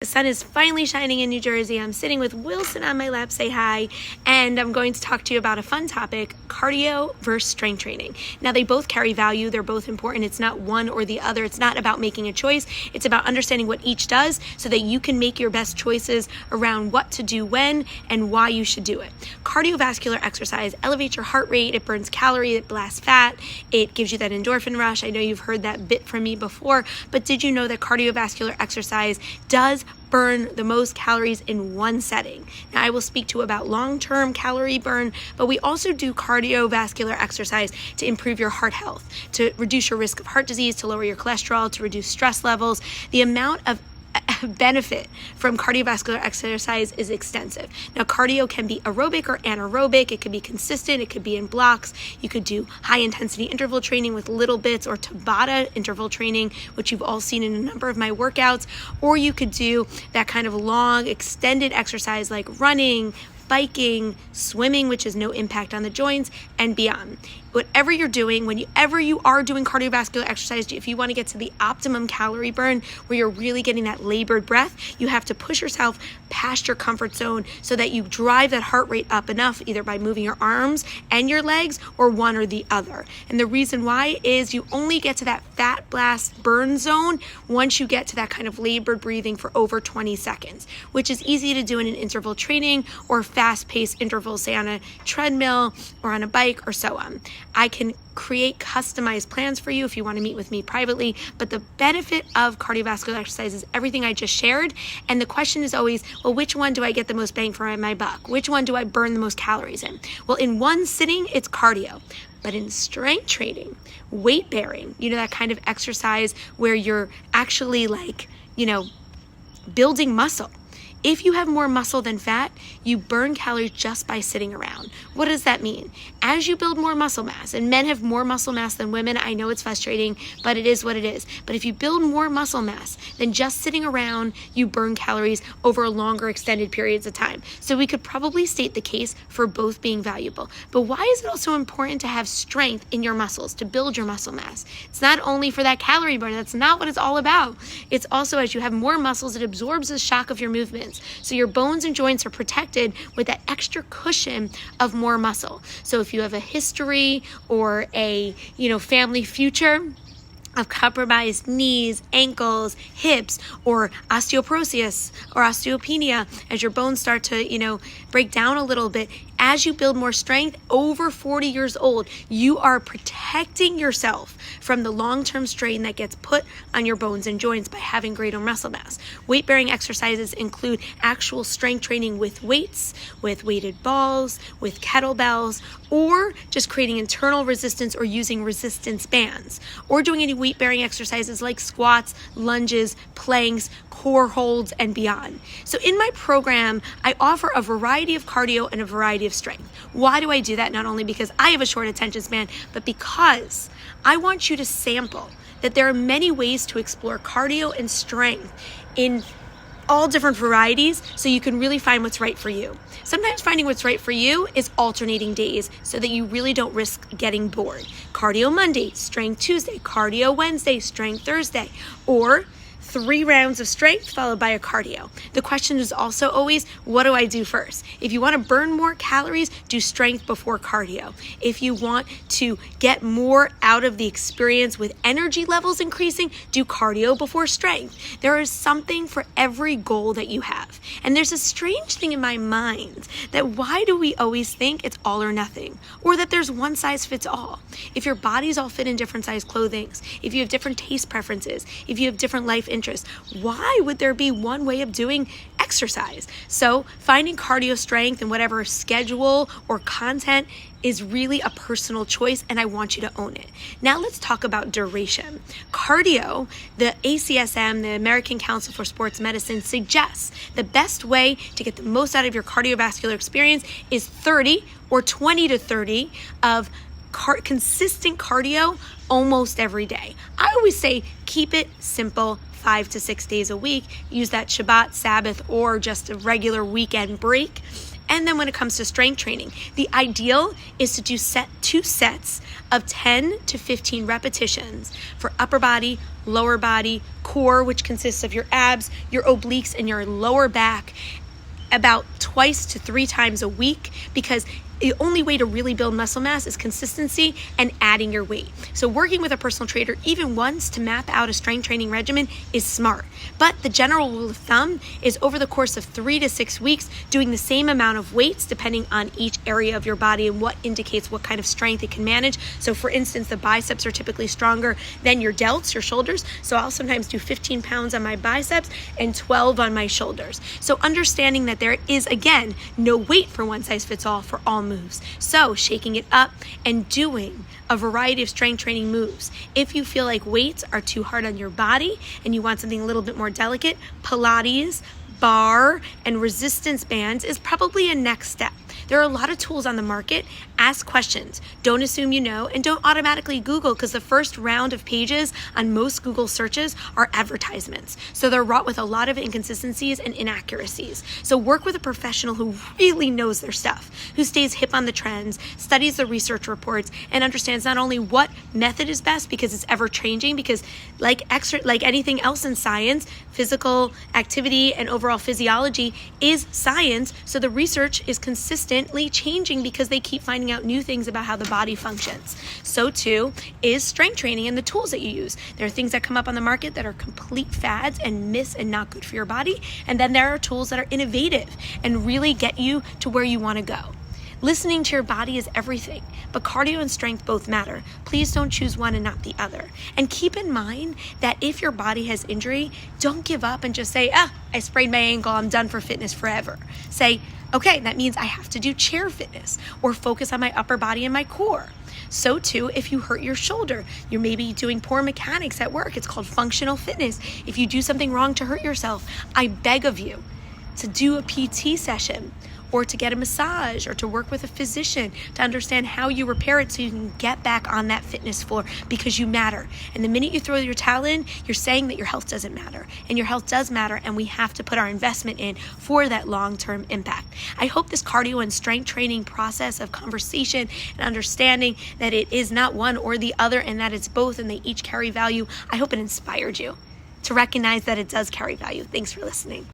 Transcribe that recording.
The sun is finally shining in New Jersey. I'm sitting with Wilson on my lap, say hi, and I'm going to talk to you about a fun topic, cardio versus strength training. Now, they both carry value. They're both important. It's not one or the other. It's not about making a choice. It's about understanding what each does so that you can make your best choices around what to do when and why you should do it. Cardiovascular exercise elevates your heart rate. It burns calories. It blasts fat. It gives you that endorphin rush. I know you've heard that bit from me before, but did you know that cardiovascular exercise does burn the most calories in one setting? Now, I will speak to about long-term calorie burn, but we also do cardiovascular exercise to improve your heart health, to reduce your risk of heart disease, to lower your cholesterol, to reduce stress levels. The amount of benefit from cardiovascular exercise is extensive. Now, cardio can be aerobic or anaerobic. It could be consistent. It could be in blocks. You could do high intensity interval training with little bits, or Tabata interval training, which you've all seen in a number of my workouts, or you could do that kind of long extended exercise like running, biking, swimming, which is no impact on the joints, and beyond. Whatever you're doing, whenever you are doing cardiovascular exercise, if you want to get to the optimum calorie burn where you're really getting that labored breath, you have to push yourself past your comfort zone so that you drive that heart rate up enough, either by moving your arms and your legs or one or the other. And the reason why is you only get to that fat blast burn zone once you get to that kind of labored breathing for over 20 seconds, which is easy to do in an interval training or fast-paced intervals, say on a treadmill or on a bike or so on. I can create customized plans for you if you want to meet with me privately, but the benefit of cardiovascular exercise is everything I just shared. And the question is always, well, which one do I get the most bang for my buck? Which one do I burn the most calories in? Well, in one sitting, it's cardio. But in strength training, weight bearing, that kind of exercise where you're actually building muscle. If you have more muscle than fat, you burn calories just by sitting around. What does that mean? As you build more muscle mass, and men have more muscle mass than women, I know it's frustrating, but it is what it is. But if you build more muscle mass than just sitting around, you burn calories over longer extended periods of time. So we could probably state the case for both being valuable. But why is it also important to have strength in your muscles, to build your muscle mass? It's not only for that calorie burn. That's not what it's all about. It's also, as you have more muscles, it absorbs the shock of your movements. So your bones and joints are protected with that extra cushion of more muscle. So if you have a history or a, family future of compromised knees, ankles, hips, or osteoporosis or osteopenia, as your bones start to, break down a little bit, as you build more strength, over 40 years old, you are protecting yourself from the long-term strain that gets put on your bones and joints by having greater muscle mass. Weight-bearing exercises include actual strength training with weights, with weighted balls, with kettlebells, or just creating internal resistance or using resistance bands, or doing any weight-bearing exercises like squats, lunges, planks, core holds, and beyond. So in my program, I offer a variety of cardio and a variety of strength. Why do I do that? Not only because I have a short attention span, but because I want you to sample that there are many ways to explore cardio and strength in all different varieties so you can really find what's right for you. Sometimes finding what's right for you is alternating days so that you really don't risk getting bored. Cardio Monday, strength Tuesday, cardio Wednesday, strength Thursday, or 3 rounds of strength followed by a cardio. The question is also always, what do I do first? If you want to burn more calories, do strength before cardio. If you want to get more out of the experience with energy levels increasing, do cardio before strength. There is something for every goal that you have. And there's a strange thing in my mind that why do we always think it's all or nothing? Or that there's one size fits all? If your bodies all fit in different size clothing, if you have different taste preferences, if you have different life interests, why would there be one way of doing exercise? So finding cardio strength in whatever schedule or content is really a personal choice, and I want you to own it. Now let's talk about duration. Cardio, the ACSM, the American Council for Sports Medicine, suggests the best way to get the most out of your cardiovascular experience is 30 or 20 to 30 of consistent cardio almost every day. I always say keep it simple, 5 to 6 days a week. Use that Shabbat, Sabbath, or just a regular weekend break. And then when it comes to strength training, the ideal is to do 2 sets of 10 to 15 repetitions for upper body, lower body, core, which consists of your abs, your obliques, and your lower back, about 2 to 3 times a week, because the only way to really build muscle mass is consistency and adding your weight. So working with a personal trainer even once to map out a strength training regimen is smart. But the general rule of thumb is over the course of 3 to 6 weeks, doing the same amount of weights depending on each area of your body and what indicates what kind of strength it can manage. So for instance, the biceps are typically stronger than your delts, your shoulders. So I'll sometimes do 15 pounds on my biceps and 12 on my shoulders. So understanding that there is, again, no weight for one size fits all for all moves. So shaking it up and doing a variety of strength training moves. If you feel like weights are too hard on your body and you want something a little bit more delicate, Pilates, bar, and resistance bands is probably a next step. There are a lot of tools on the market. Ask questions. Don't assume you know, and don't automatically Google, because the first round of pages on most Google searches are advertisements. So they're wrought with a lot of inconsistencies and inaccuracies. So work with a professional who really knows their stuff, who stays hip on the trends, studies the research reports, and understands not only what method is best, because it's ever changing, because like anything else in science, physical activity and overall physiology is science. So the research is consistently changing because they keep finding out new things about how the body functions. So too is strength training and the tools that you use. There are things that come up on the market that are complete fads and myths and not good for your body. And then there are tools that are innovative and really get you to where you want to go. Listening to your body is everything, but cardio and strength both matter. Please don't choose one and not the other. And keep in mind that if your body has injury, don't give up and just say, I sprained my ankle, I'm done for fitness forever. Say, okay, that means I have to do chair fitness or focus on my upper body and my core. So too, if you hurt your shoulder, you're maybe doing poor mechanics at work. It's called functional fitness. If you do something wrong to hurt yourself, I beg of you to do a PT session, or to get a massage, or to work with a physician to understand how you repair it so you can get back on that fitness floor, because you matter. And the minute you throw your towel in, you're saying that your health doesn't matter. And your health does matter, and we have to put our investment in for that long-term impact. I hope this cardio and strength training process of conversation and understanding that it is not one or the other, and that it's both, and they each carry value, I hope it inspired you to recognize that it does carry value. Thanks for listening.